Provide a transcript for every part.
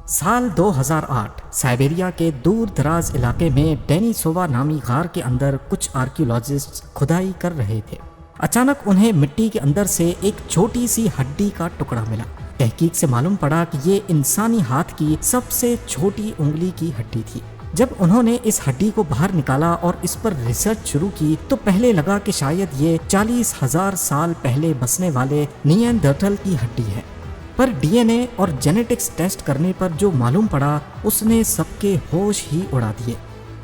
سال 2008 سائبیریا کے دور دراز علاقے میں ڈینیسووا نامی غار کے اندر کچھ آرکیولوجسٹ کھدائی کر رہے تھے۔ اچانک انہیں مٹی کے اندر سے ایک چھوٹی سی ہڈی کا ٹکڑا ملا۔ تحقیق سے معلوم پڑا کہ یہ انسانی ہاتھ کی سب سے چھوٹی انگلی کی ہڈی تھی۔ جب انہوں نے اس ہڈی کو باہر نکالا اور اس پر ریسرچ شروع کی تو پہلے لگا کہ شاید یہ 40,000 سال پہلے بسنے والے نیاندرتھل کی ہڈی ہے، پر ڈی این اے اور جینیٹکس ٹیسٹ کرنے پر جو معلوم پڑا اس نے سب کے ہوش ہی اڑا دیے۔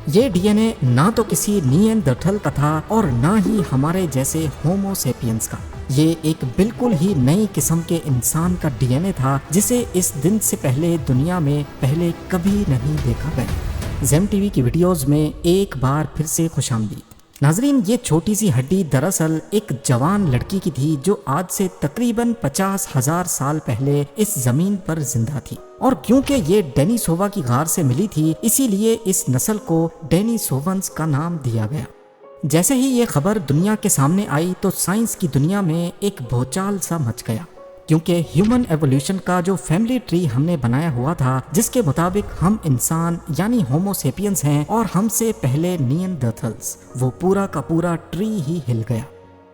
یہ ڈی این اے نہ تو کسی نیاندرتھل کا تھا اور نہ ہی ہمارے جیسے ہومو سیپینز کا۔ یہ ایک بالکل ہی نئی قسم کے انسان کا ڈی این اے تھا جسے اس دن سے پہلے دنیا میں پہلے کبھی نہیں دیکھا گیا۔ زیم ٹی وی کی ویڈیوز میں ایک بار پھر سے خوش آمدید۔ ناظرین، یہ چھوٹی سی ہڈی دراصل ایک جوان لڑکی کی تھی جو آج سے تقریباً 50,000 سال پہلے اس زمین پر زندہ تھی، اور کیونکہ یہ ڈینیسووا کی غار سے ملی تھی اسی لیے اس نسل کو ڈینیسوونز کا نام دیا گیا۔ جیسے ہی یہ خبر دنیا کے سامنے آئی تو سائنس کی دنیا میں ایک بھوچال سا مچ گیا، کیونکہ ہیومن ایولیوشن کا جو فیملی ٹری ہم نے بنایا ہوا تھا جس کے مطابق ہم انسان یعنی ہومو سیپینز ہیں اور ہم سے پہلے نیاندرتھلز، وہ پورا کا پورا ٹری ہی ہل گیا۔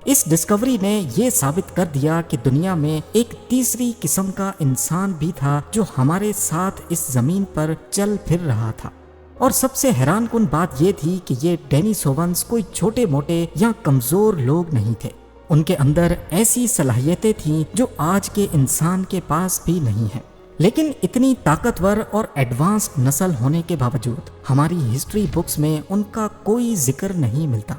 اس ڈسکوری نے یہ ثابت کر دیا کہ دنیا میں ایک تیسری قسم کا انسان بھی تھا جو ہمارے ساتھ اس زمین پر چل پھر رہا تھا، اور سب سے حیران کن بات یہ تھی کہ یہ ڈینیسوونز کوئی چھوٹے موٹے یا کمزور لوگ نہیں تھے۔ ان کے اندر ایسی صلاحیتیں تھیں جو آج کے انسان کے پاس بھی نہیں ہیں، لیکن اتنی طاقتور اور ایڈوانسڈ نسل ہونے کے باوجود ہماری ہسٹری بکس میں ان کا کوئی ذکر نہیں ملتا۔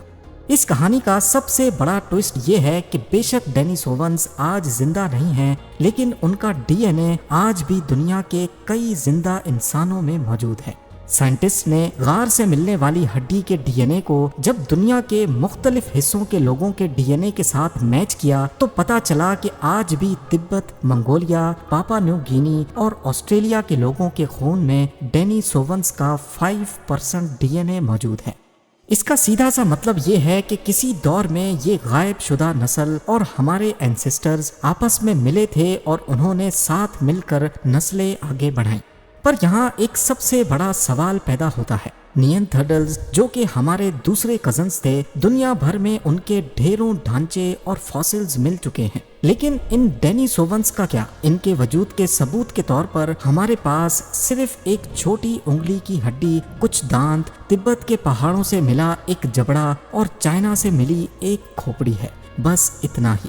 اس کہانی کا سب سے بڑا ٹوسٹ یہ ہے کہ بے شک ڈینیسوونز آج زندہ نہیں ہیں، لیکن ان کا ڈی این اے آج بھی دنیا کے کئی زندہ انسانوں میں موجود ہے۔ سائنٹسٹ نے غار سے ملنے والی ہڈی کے ڈی این اے کو جب دنیا کے مختلف حصوں کے لوگوں کے ڈی این اے کے ساتھ میچ کیا تو پتا چلا کہ آج بھی تبت، منگولیا، پاپا نیو گینی اور آسٹریلیا کے لوگوں کے خون میں ڈینیسوونز کا 5% ڈی این اے موجود ہے۔ اس کا سیدھا سا مطلب یہ ہے کہ کسی دور میں یہ غائب شدہ نسل اور ہمارے اینسسٹرز آپس میں ملے تھے اور انہوں نے ساتھ مل کر نسلیں آگے بڑھائیں۔ پر یہاں ایک سب سے بڑا سوال پیدا ہوتا ہے۔ نیاندرتھلز جو کہ ہمارے دوسرے کزنز تھے، دنیا بھر میں ان کے ڈھیروں ڈھانچے اور فاسلز مل چکے ہیں، لیکن ان ڈینیسوونز کا کیا؟ ان کے وجود کے ثبوت کے طور پر ہمارے پاس صرف ایک چھوٹی انگلی کی ہڈی، کچھ دانت، تبت کے پہاڑوں سے ملا ایک جبڑا اور چائنا سے ملی ایک کھوپڑی ہے، بس اتنا ہی۔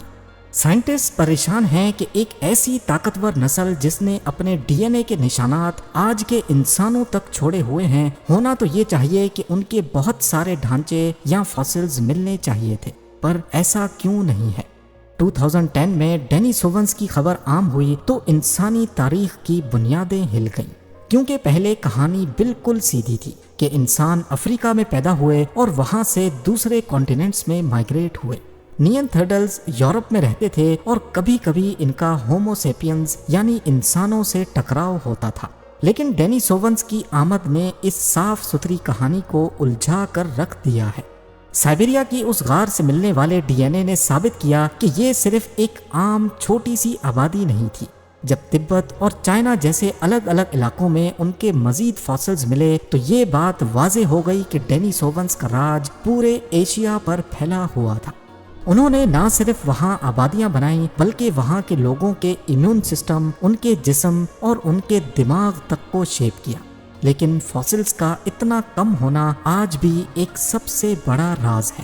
سائنٹسٹ پریشان ہیں کہ ایک ایسی طاقتور نسل جس نے اپنے ڈی این اے کے نشانات آج کے انسانوں تک چھوڑے ہوئے ہیں، ہونا تو یہ چاہیے کہ ان کے بہت سارے ڈھانچے یا فاسلز ملنے چاہیے تھے، پر ایسا کیوں نہیں ہے؟ 2010 میں ڈینیسوونز کی خبر عام ہوئی تو انسانی تاریخ کی بنیادیں ہل گئیں، کیونکہ پہلے کہانی بالکل سیدھی تھی کہ انسان افریقہ میں پیدا ہوئے اور وہاں سے دوسرے کانٹیننٹس میں مائگریٹ ہوئے۔ نیاندرتھلز یورپ میں رہتے تھے اور کبھی کبھی ان کا ہومو سیپینز یعنی انسانوں سے ٹکراؤ ہوتا تھا، لیکن ڈینیسوونز کی آمد نے اس صاف ستھری کہانی کو الجھا کر رکھ دیا ہے۔ سائبیریا کی اس غار سے ملنے والے ڈی این اے نے ثابت کیا کہ یہ صرف ایک عام چھوٹی سی آبادی نہیں تھی۔ جب تبت اور چائنا جیسے الگ الگ علاقوں میں ان کے مزید فاسلز ملے تو یہ بات واضح ہو گئی کہ ڈینیسوونز کا راج پورے ایشیا پر پھیلا ہوا تھا۔ انہوں نے نہ صرف وہاں آبادیاں بنائیں بلکہ وہاں کے لوگوں کے امیون سسٹم، ان کے جسم اور ان کے دماغ تک کو شیپ کیا، لیکن فاسلز کا اتنا کم ہونا آج بھی ایک سب سے بڑا راز ہے۔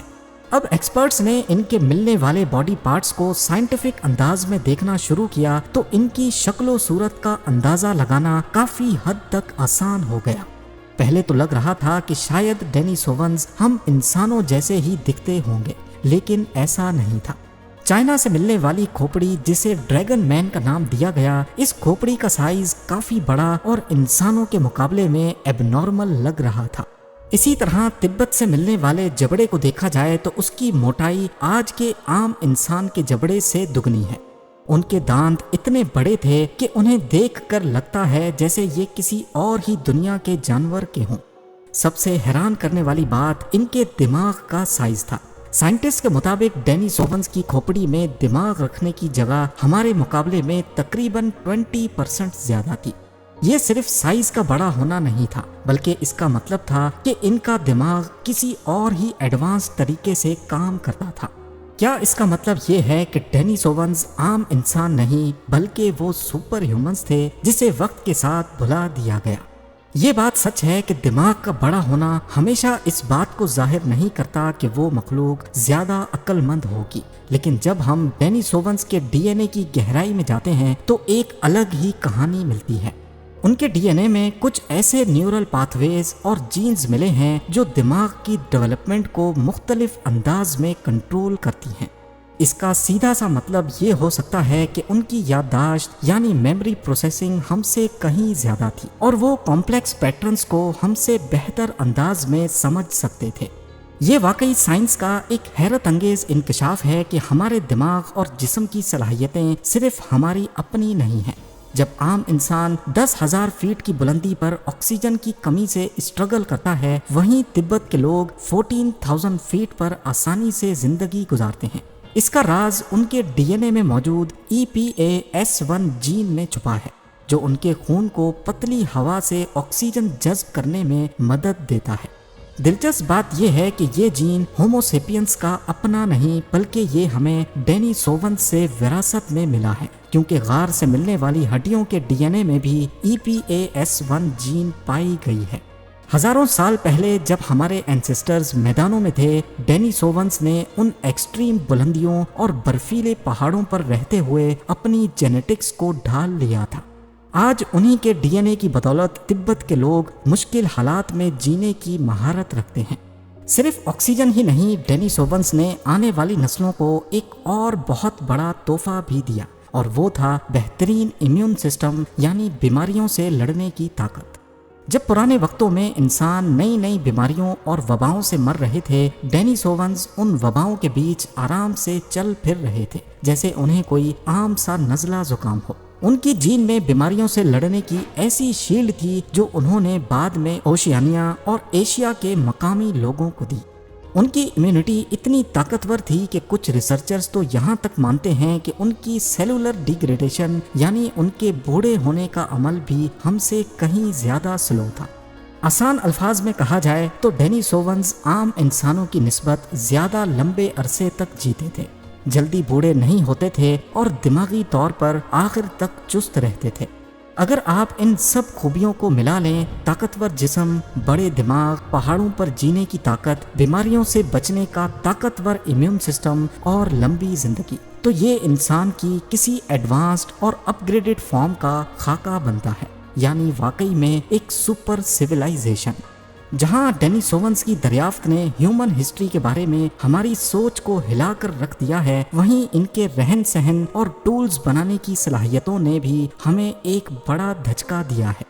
اب ایکسپرٹس نے ان کے ملنے والے باڈی پارٹس کو سائنٹیفک انداز میں دیکھنا شروع کیا تو ان کی شکل و صورت کا اندازہ لگانا کافی حد تک آسان ہو گیا۔ پہلے تو لگ رہا تھا کہ شاید ڈینیسوونز ہم انسانوں جیسے ہی دکھتے ہوں گے، لیکن ایسا نہیں تھا۔ چائنا سے ملنے والی کھوپڑی جسے ڈریگن مین کا نام دیا گیا، اس کھوپڑی کا سائز کافی بڑا اور انسانوں کے مقابلے میں ایب نارمل لگ رہا تھا۔ اسی طرح تبت سے ملنے والے جبڑے کو دیکھا جائے تو اس کی موٹائی آج کے عام انسان کے جبڑے سے دگنی ہے۔ ان کے دانت اتنے بڑے تھے کہ انہیں دیکھ کر لگتا ہے جیسے یہ کسی اور ہی دنیا کے جانور کے ہوں۔ سب سے حیران کرنے والی بات ان کے دماغ کا سائز تھا۔ سائنٹسٹ کے مطابق ڈینیسوونز کی کھوپڑی میں دماغ رکھنے کی جگہ ہمارے مقابلے میں تقریباً 20% زیادہ تھی۔ یہ صرف سائز کا بڑا ہونا نہیں تھا، بلکہ اس کا مطلب تھا کہ ان کا دماغ کسی اور ہی ایڈوانس طریقے سے کام کرتا تھا۔ کیا اس کا مطلب یہ ہے کہ ڈینیسوونز عام انسان نہیں بلکہ وہ سپر ہیومنز تھے جسے وقت کے ساتھ بھلا دیا گیا؟ یہ بات سچ ہے کہ دماغ کا بڑا ہونا ہمیشہ اس بات کو ظاہر نہیں کرتا کہ وہ مخلوق زیادہ عقل مند ہوگی، لیکن جب ہم ڈینیسوونز کے ڈی این اے کی گہرائی میں جاتے ہیں تو ایک الگ ہی کہانی ملتی ہے۔ ان کے ڈی این اے میں کچھ ایسے نیورل پاتھ ویز اور جینز ملے ہیں جو دماغ کی ڈیولپمنٹ کو مختلف انداز میں کنٹرول کرتی ہیں۔ اس کا سیدھا سا مطلب یہ ہو سکتا ہے کہ ان کی یادداشت یعنی میموری پروسیسنگ ہم سے کہیں زیادہ تھی اور وہ کمپلیکس پیٹرنز کو ہم سے بہتر انداز میں سمجھ سکتے تھے۔ یہ واقعی سائنس کا ایک حیرت انگیز انکشاف ہے کہ ہمارے دماغ اور جسم کی صلاحیتیں صرف ہماری اپنی نہیں ہیں۔ جب عام انسان 10,000 فیٹ کی بلندی پر آکسیجن کی کمی سے اسٹرگل کرتا ہے، وہیں تبت کے لوگ 14,000 فیٹ پر آسانی سے زندگی گزارتے ہیں۔ اس کا راز ان کے ڈی این اے میں موجود EPAS1 جین میں چھپا ہے، جو ان کے خون کو پتلی ہوا سے آکسیجن جذب کرنے میں مدد دیتا ہے۔ دلچسپ بات یہ ہے کہ یہ جین ہومو سیپینس کا اپنا نہیں بلکہ یہ ہمیں ڈینیسوونز سے وراثت میں ملا ہے، کیونکہ غار سے ملنے والی ہڈیوں کے ڈی این اے میں بھی EPAS1 جین پائی گئی ہے۔ ہزاروں سال پہلے جب ہمارے اینسسٹرز میدانوں میں تھے، ڈینیسوونز نے ان ایکسٹریم بلندیوں اور برفیلے پہاڑوں پر رہتے ہوئے اپنی جینیٹکس کو ڈھال لیا تھا۔ آج انہی کے ڈی این اے کی بدولت تبت کے لوگ مشکل حالات میں جینے کی مہارت رکھتے ہیں۔ صرف آکسیجن ہی نہیں، ڈینیسوونز نے آنے والی نسلوں کو ایک اور بہت بڑا تحفہ بھی دیا، اور وہ تھا بہترین امیون سسٹم یعنی بیماریوں سے لڑنے کی طاقت۔ جب پرانے وقتوں میں انسان نئی نئی بیماریوں اور وباؤں سے مر رہے تھے، ڈینیسوونز ان وباؤں کے بیچ آرام سے چل پھر رہے تھے جیسے انہیں کوئی عام سا نزلہ زکام ہو۔ ان کی جین میں بیماریوں سے لڑنے کی ایسی شیلڈ تھی جو انہوں نے بعد میں اوشیانیا اور ایشیا کے مقامی لوگوں کو دی۔ ان کی امیونٹی اتنی طاقتور تھی کہ کچھ ریسرچرز تو یہاں تک مانتے ہیں کہ ان کی سیلولر ڈیگریڈیشن یعنی ان کے بوڑھے ہونے کا عمل بھی ہم سے کہیں زیادہ سلو تھا۔ آسان الفاظ میں کہا جائے تو ڈینیسوونز عام انسانوں کی نسبت زیادہ لمبے عرصے تک جیتے تھے، جلدی بوڑھے نہیں ہوتے تھے اور دماغی طور پر آخر تک چست رہتے تھے۔ اگر آپ ان سب خوبیوں کو ملا لیں، طاقتور جسم، بڑے دماغ، پہاڑوں پر جینے کی طاقت، بیماریوں سے بچنے کا طاقتور امیون سسٹم اور لمبی زندگی، تو یہ انسان کی کسی ایڈوانسڈ اور اپ گریڈڈ فارم کا خاکہ بنتا ہے، یعنی واقعی میں ایک سپر سویلائزیشن۔ جہاں ڈینیسوونز کی دریافت نے ہیومن ہسٹری کے بارے میں ہماری سوچ کو ہلا کر رکھ دیا ہے، وہیں ان کے رہن سہن اور ٹولز بنانے کی صلاحیتوں نے بھی ہمیں ایک بڑا دھچکا دیا ہے۔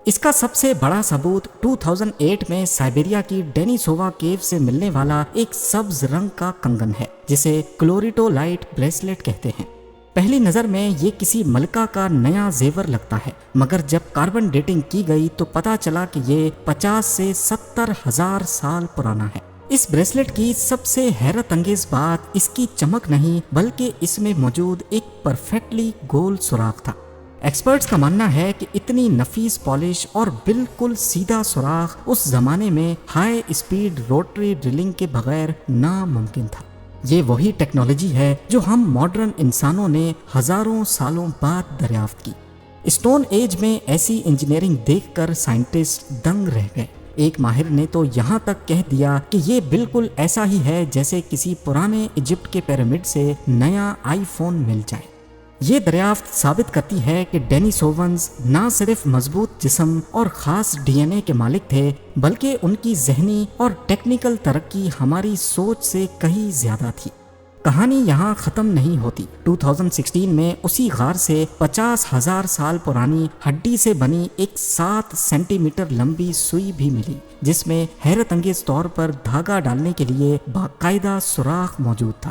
اس کا سب سے بڑا ثبوت 2008 میں سائبیریا کی ڈینیسووا کیو سے ملنے والا ایک سبز رنگ کا کنگن ہے جسے کلوریٹو لائٹ بریسلیٹ کہتے ہیں۔ پہلی نظر میں یہ کسی ملکہ کا نیا زیور لگتا ہے، مگر جب کاربن ڈیٹنگ کی گئی تو پتا چلا کہ یہ 50 سے 70 ہزار سال پرانا ہے۔ اس بریسلیٹ کی سب سے حیرت انگیز بات اس کی چمک نہیں بلکہ اس میں موجود ایک پرفیکٹلی گول سوراخ تھا۔ ایکسپرٹس کا ماننا ہے کہ اتنی نفیس پالش اور بالکل سیدھا سوراخ اس زمانے میں ہائی اسپیڈ روٹری ڈرلنگ کے بغیر ناممکن تھا۔ یہ وہی ٹیکنالوجی ہے جو ہم ماڈرن انسانوں نے ہزاروں سالوں بعد دریافت کی۔ اسٹون ایج میں ایسی انجینئرنگ دیکھ کر سائنٹسٹ دنگ رہ گئے۔ ایک ماہر نے تو یہاں تک کہہ دیا کہ یہ بالکل ایسا ہی ہے جیسے کسی پرانے ایجپٹ کے پیرامڈ سے نیا آئی فون مل جائے۔ یہ دریافت ثابت کرتی ہے کہ ڈینیسوونز نہ صرف مضبوط جسم اور خاص ڈی این اے کے مالک تھے، بلکہ ان کی ذہنی اور ٹیکنیکل ترقی ہماری سوچ سے کہیں زیادہ تھی۔ کہانی یہاں ختم نہیں ہوتی۔ 2016 میں اسی غار سے 50,000 سال پرانی ہڈی سے بنی ایک 7 سینٹی میٹر لمبی سوئی بھی ملی، جس میں حیرت انگیز طور پر دھاگا ڈالنے کے لیے باقاعدہ سوراخ موجود تھا۔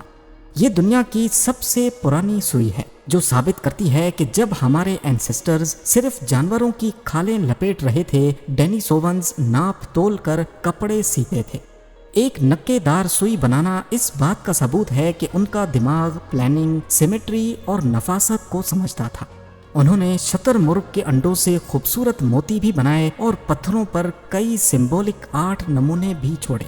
یہ دنیا کی سب سے پرانی سوئی ہے، جو ثابت کرتی ہے کہ جب ہمارے اینسسٹرز صرف جانوروں کی کھالیں لپیٹ رہے تھے، ڈینیسوونز ناپ تول کر کپڑے سیتے تھے۔ ایک نکے دار سوئی بنانا اس بات کا ثبوت ہے کہ ان کا دماغ پلاننگ، سیمیٹری اور نفاست کو سمجھتا تھا۔ انہوں نے شتر مرغ کے انڈوں سے خوبصورت موتی بھی بنائے اور پتھروں پر کئی سمبولک آرٹ نمونے بھی چھوڑے۔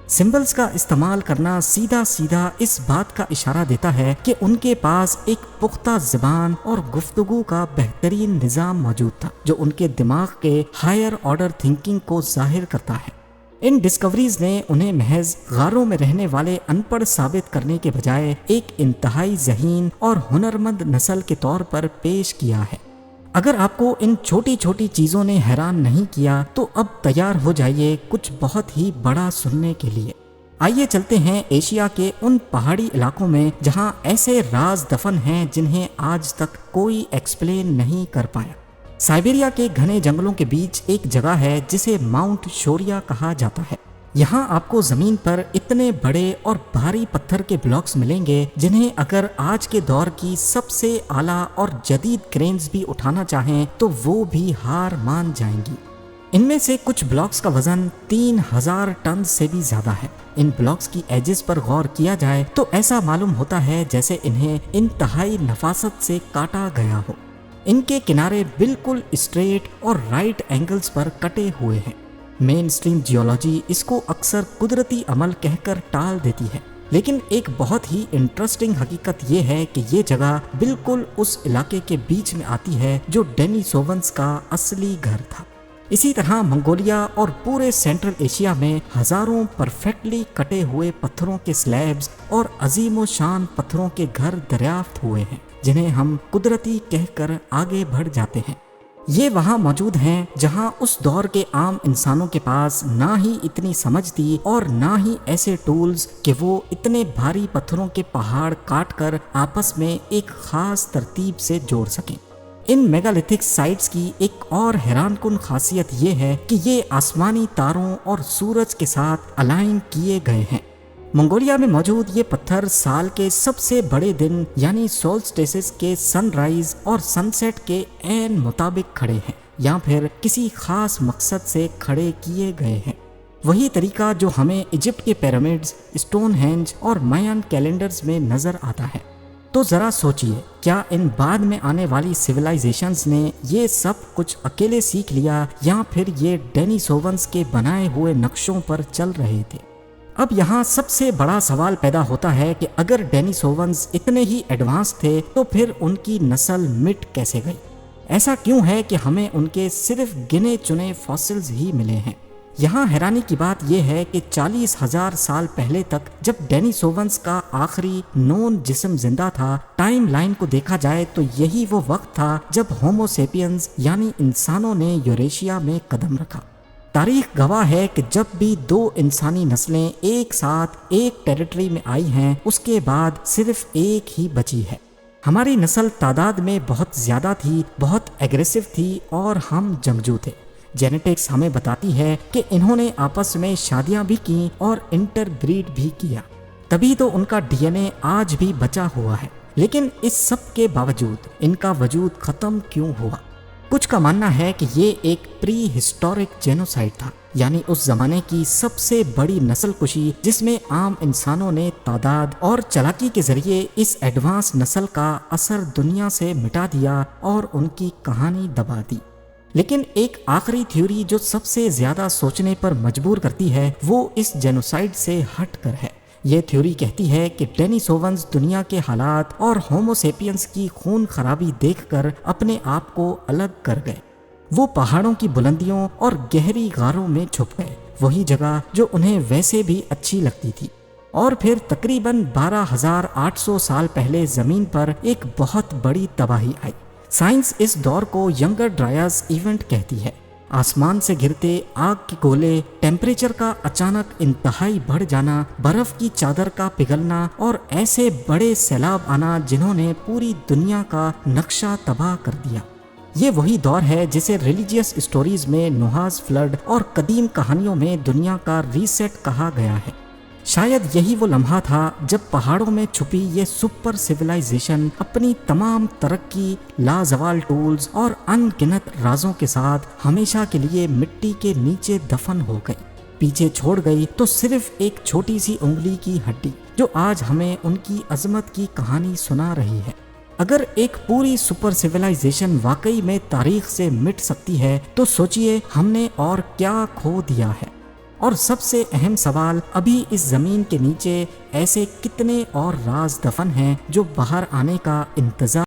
سمبلز کا استعمال کرنا سیدھا سیدھا اس بات کا اشارہ دیتا ہے کہ ان کے پاس ایک پختہ زبان اور گفتگو کا بہترین نظام موجود تھا جو ان کے دماغ کے ہائر آرڈر تھنکنگ کو ظاہر کرتا ہے۔ ان ڈسکوریز نے انہیں محض غاروں میں رہنے والے ان پڑھ ثابت کرنے کے بجائے ایک انتہائی ذہین اور ہنرمند نسل کے طور پر پیش کیا ہے۔ اگر آپ کو ان چھوٹی چھوٹی چیزوں نے حیران نہیں کیا تو اب تیار ہو جائیے کچھ بہت ہی بڑا سننے کے لیے۔ آئیے چلتے ہیں ایشیا کے ان پہاڑی علاقوں میں جہاں ایسے راز دفن ہیں جنہیں آج تک کوئی ایکسپلین نہیں کر پایا۔ سائبیریا کے گھنے جنگلوں کے بیچ ایک جگہ ہے جسے ماؤنٹ شوریا کہا جاتا ہے۔ یہاں آپ کو زمین پر اتنے بڑے اور بھاری پتھر کے بلاکس ملیں گے جنہیں اگر آج کے دور کی سب سے اعلیٰ اور جدید کرینز بھی اٹھانا چاہیں تو وہ بھی ہار مان جائیں گی۔ ان میں سے کچھ بلاکس کا وزن 3000 ٹن سے بھی زیادہ ہے۔ ان بلاکس کی ایجز پر غور کیا جائے تو ایسا معلوم ہوتا ہے جیسے انہیں انتہائی نفاست سے کاٹا گیا ہو۔ ان کے کنارے بالکل اسٹریٹ اور رائٹ اینگلز پر کٹے ہوئے ہیں۔ مین سٹریم جیولوجی اس کو اکثر قدرتی عمل کہہ کر ٹال دیتی ہے، لیکن ایک بہت ہی انٹرسٹنگ حقیقت یہ ہے کہ یہ جگہ بالکل اس علاقے کے بیچ میں آتی ہے جو ڈینیسوونز کا اصلی گھر تھا۔ اسی طرح منگولیا اور پورے سینٹرل ایشیا میں ہزاروں پرفیکٹلی کٹے ہوئے پتھروں کے سلیبز اور عظیم و شان پتھروں کے گھر دریافت ہوئے ہیں جنہیں ہم قدرتی کہہ کر آگے بڑھ جاتے ہیں۔ یہ وہاں موجود ہیں جہاں اس دور کے عام انسانوں کے پاس نہ ہی اتنی سمجھ تھی اور نہ ہی ایسے ٹولز کہ وہ اتنے بھاری پتھروں کے پہاڑ کاٹ کر آپس میں ایک خاص ترتیب سے جوڑ سکیں۔ ان میگالیتھک سائٹس کی ایک اور حیران کن خاصیت یہ ہے کہ یہ آسمانی تاروں اور سورج کے ساتھ الائن کیے گئے ہیں۔ منگولیا میں موجود یہ پتھر سال کے سب سے بڑے دن یعنی سولسٹیسس کے سن رائز اور سن سیٹ کے عین مطابق کھڑے ہیں یا پھر کسی خاص مقصد سے کھڑے کیے گئے ہیں۔ وہی طریقہ جو ہمیں ایجپٹ کے پیرامڈز، اسٹون ہینج اور مایان کیلنڈرز میں نظر آتا ہے۔ تو ذرا سوچئے، کیا ان بعد میں آنے والی سویلائزیشنز نے یہ سب کچھ اکیلے سیکھ لیا یا پھر یہ ڈینیسوونز کے بنائے ہوئے نقشوں پر چل رہے تھے؟ اب یہاں سب سے بڑا سوال پیدا ہوتا ہے کہ اگر ڈینیسوونز اتنے ہی ایڈوانس تھے تو پھر ان کی نسل مٹ کیسے گئی؟ ایسا کیوں ہے کہ ہمیں ان کے صرف گنے چنے فاسلز ہی ملے ہیں؟ یہاں حیرانی کی بات یہ ہے کہ 40,000 سال پہلے تک جب ڈینیسوونز کا آخری نون جسم زندہ تھا، ٹائم لائن کو دیکھا جائے تو یہی وہ وقت تھا جب ہومو سیپینز یعنی انسانوں نے یوریشیا میں قدم رکھا۔ تاریخ گواہ ہے کہ جب بھی دو انسانی نسلیں ایک ساتھ ایک ٹیریٹری میں آئی ہیں اس کے بعد صرف ایک ہی بچی ہے۔ ہماری نسل تعداد میں بہت زیادہ تھی، بہت ایگریسو تھی اور ہم جنگجو تھے۔ جینیٹکس ہمیں بتاتی ہے کہ انہوں نے آپس میں شادیاں بھی کیں اور انٹر بریڈ بھی کیا، تبھی تو ان کا ڈی این اے آج بھی بچا ہوا ہے۔ لیکن اس سب کے باوجود ان کا وجود ختم کیوں ہوا؟ کچھ کا ماننا ہے کہ یہ ایک پری ہسٹورک جینوسائیڈ تھا، یعنی اس زمانے کی سب سے بڑی نسل کشی جس میں عام انسانوں نے تعداد اور چالاکی کے ذریعے اس ایڈوانس نسل کا اثر دنیا سے مٹا دیا اور ان کی کہانی دبا دی۔ لیکن ایک آخری تھیوری جو سب سے زیادہ سوچنے پر مجبور کرتی ہے وہ اس جینوسائیڈ سے ہٹ کر ہے۔ یہ تھیوری کہتی ہے کہ ڈینیسوونز دنیا کے حالات اور ہومو سیپینز کی خون خرابی دیکھ کر اپنے آپ کو الگ کر گئے۔ وہ پہاڑوں کی بلندیوں اور گہری غاروں میں چھپ گئے، وہی جگہ جو انہیں ویسے بھی اچھی لگتی تھی۔ اور پھر تقریباً 12,800 سال پہلے زمین پر ایک بہت بڑی تباہی آئی۔ سائنس اس دور کو ینگر ڈرائیاز ایونٹ کہتی ہے۔ آسمان سے گرتے آگ کے گولے، ٹیمپریچر کا اچانک انتہائی بڑھ جانا، برف کی چادر کا پگھلنا اور ایسے بڑے سیلاب آنا جنہوں نے پوری دنیا کا نقشہ تباہ کر دیا۔ یہ وہی دور ہے جسے ریلیجیس اسٹوریز میں نوحاز فلڈ اور قدیم کہانیوں میں دنیا کا ریسیٹ کہا گیا ہے۔ شاید یہی وہ لمحہ تھا جب پہاڑوں میں چھپی یہ سپر سویلائزیشن اپنی تمام ترقی، لازوال ٹولز اور ان گنت رازوں کے ساتھ ہمیشہ کے لیے مٹی کے نیچے دفن ہو گئی۔ پیچھے چھوڑ گئی تو صرف ایک چھوٹی سی انگلی کی ہڈی جو آج ہمیں ان کی عظمت کی کہانی سنا رہی ہے۔ اگر ایک پوری سپر سویلائزیشن واقعی میں تاریخ سے مٹ سکتی ہے تو سوچئے ہم نے اور کیا کھو دیا ہے۔ اور سب سے اہم سوال، ابھی اس زمین کے نیچے ایسے کتنے اور راز دفن ہیں جو باہر آنے کا انتظار